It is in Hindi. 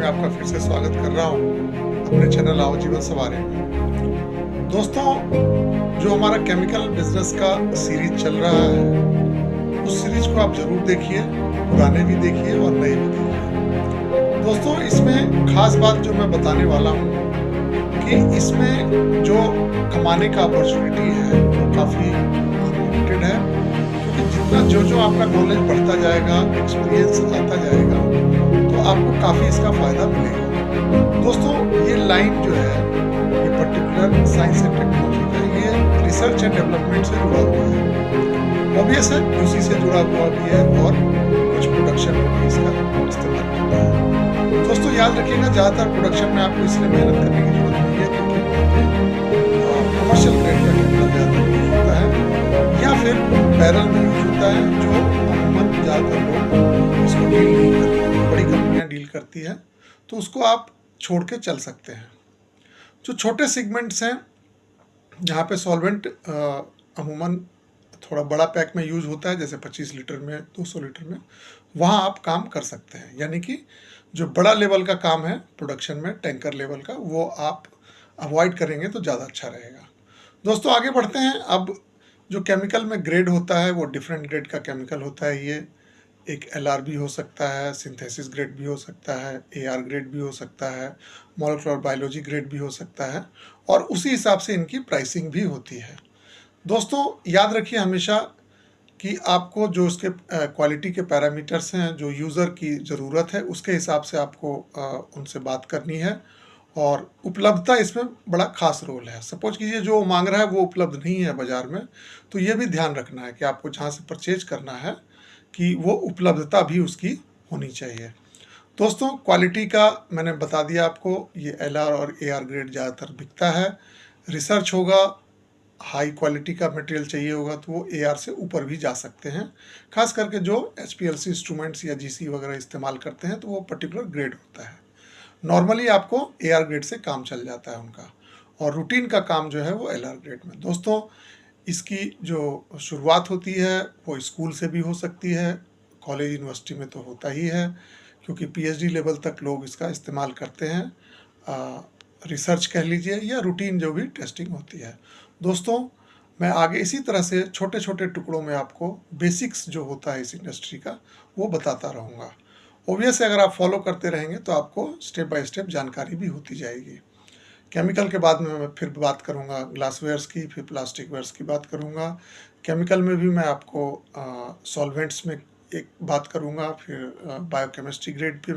में आपका फिर से स्वागत कर रहा हूँ अपने चैनल आओ जीवन सवारे में। दोस्तों, जो हमारा केमिकल बिजनेस का सीरीज चल रहा है, उस सीरीज को आप जरूर देखिए, पुराने भी देखिए और नए भी देखिए। दोस्तों, इसमें खास बात जो मैं बताने वाला हूँ कि इसमें जो कमाने का अपॉर्चुनिटी है वो काफी अनलिमिटेड है, क्योंकि जितना जो आपका नॉलेज बढ़ता जाएगा, एक्सपीरियंस आता जाएगा, तो आपको काफी इसका फायदा मिलेगा। दोस्तों, ये लाइन जो है, ये पर्टिकुलर साइंस एंड टेक्नोलॉजी का, ये रिसर्च एंड डेवलपमेंट से जुड़ा हुआ है। ऑब्वियस है, उसी से जुड़ा हुआ भी है और कुछ प्रोडक्शन में भी इसका इस्तेमाल होता है। दोस्तों, याद रखिएगा, ज्यादातर प्रोडक्शन में आपको इसलिए मेहनत करने की जरूरत नहीं है क्योंकि कमर्शियल ग्रेड का केमिकल ज्यादा यूज होता है या फिर बैरल में यूज होता है, जो अमूमन ज्यादातर लोग इसको डील नहीं करते, बड़ी कंपनियां डील करती है, तो उसको आप छोड़ के चल सकते हैं। जो छोटे सेगमेंट्स हैं जहाँ पे सॉल्वेंट अमूमन थोड़ा बड़ा पैक में यूज होता है, जैसे 25 लीटर में, 200 लीटर में, वहाँ आप काम कर सकते हैं। यानी कि जो बड़ा लेवल का काम है प्रोडक्शन में, टैंकर लेवल का, वो आप अवॉइड करेंगे तो ज़्यादा अच्छा रहेगा। दोस्तों, आगे बढ़ते हैं। अब जो केमिकल में ग्रेड होता है वो डिफरेंट ग्रेड का केमिकल होता है। ये एक एलआर भी हो सकता है, सिंथेसिस ग्रेड भी हो सकता है, एआर ग्रेड भी हो सकता है, मॉलिक्यूलर बायोलॉजी ग्रेड भी हो सकता है, और उसी हिसाब से इनकी प्राइसिंग भी होती है। दोस्तों, याद रखिए हमेशा कि आपको जो उसके क्वालिटी के पैरामीटर्स हैं, जो यूज़र की ज़रूरत है, उसके हिसाब से आपको उनसे बात करनी है, और उपलब्धता इसमें बड़ा खास रोल है। सपोज कीजिए जो मांग रहा है वो उपलब्ध नहीं है बाज़ार में, तो ये भी ध्यान रखना है कि आपको जहाँ से परचेज करना है कि वो उपलब्धता भी उसकी होनी चाहिए। दोस्तों, क्वालिटी का मैंने बता दिया आपको, ये एलआर और एआर ग्रेड ज़्यादातर बिकता है। रिसर्च होगा, हाई क्वालिटी का मटेरियल चाहिए होगा तो वो एआर से ऊपर भी जा सकते हैं। खास करके जो एचपीएलसी इंस्ट्रूमेंट्स या जीसी वगैरह इस्तेमाल करते हैं तो वो पर्टिकुलर ग्रेड होता है। नॉर्मली आपको एआर ग्रेड से काम चल जाता है उनका, और रूटीन का काम जो है वो एलआर ग्रेड में। दोस्तों, इसकी जो शुरुआत होती है वो स्कूल से भी हो सकती है, कॉलेज यूनिवर्सिटी में तो होता ही है, क्योंकि पीएचडी लेवल तक लोग इसका इस्तेमाल करते हैं। रिसर्च कह लीजिए या रूटीन जो भी टेस्टिंग होती है। दोस्तों, मैं आगे इसी तरह से छोटे छोटे टुकड़ों में आपको बेसिक्स जो होता है इस इंडस्ट्री का वो बताता रहूँगा। ऑब्वियस है, अगर आप फॉलो करते रहेंगे तो आपको स्टेप बाय स्टेप जानकारी भी होती जाएगी। केमिकल के बाद में मैं फिर बात करूंगा ग्लासवेयर्स की, फिर प्लास्टिक वेयर्स की बात करूंगा। केमिकल में भी मैं आपको सॉल्वेंट्स में एक बात करूंगा, फिर बायोकेमिस्ट्री ग्रेड पे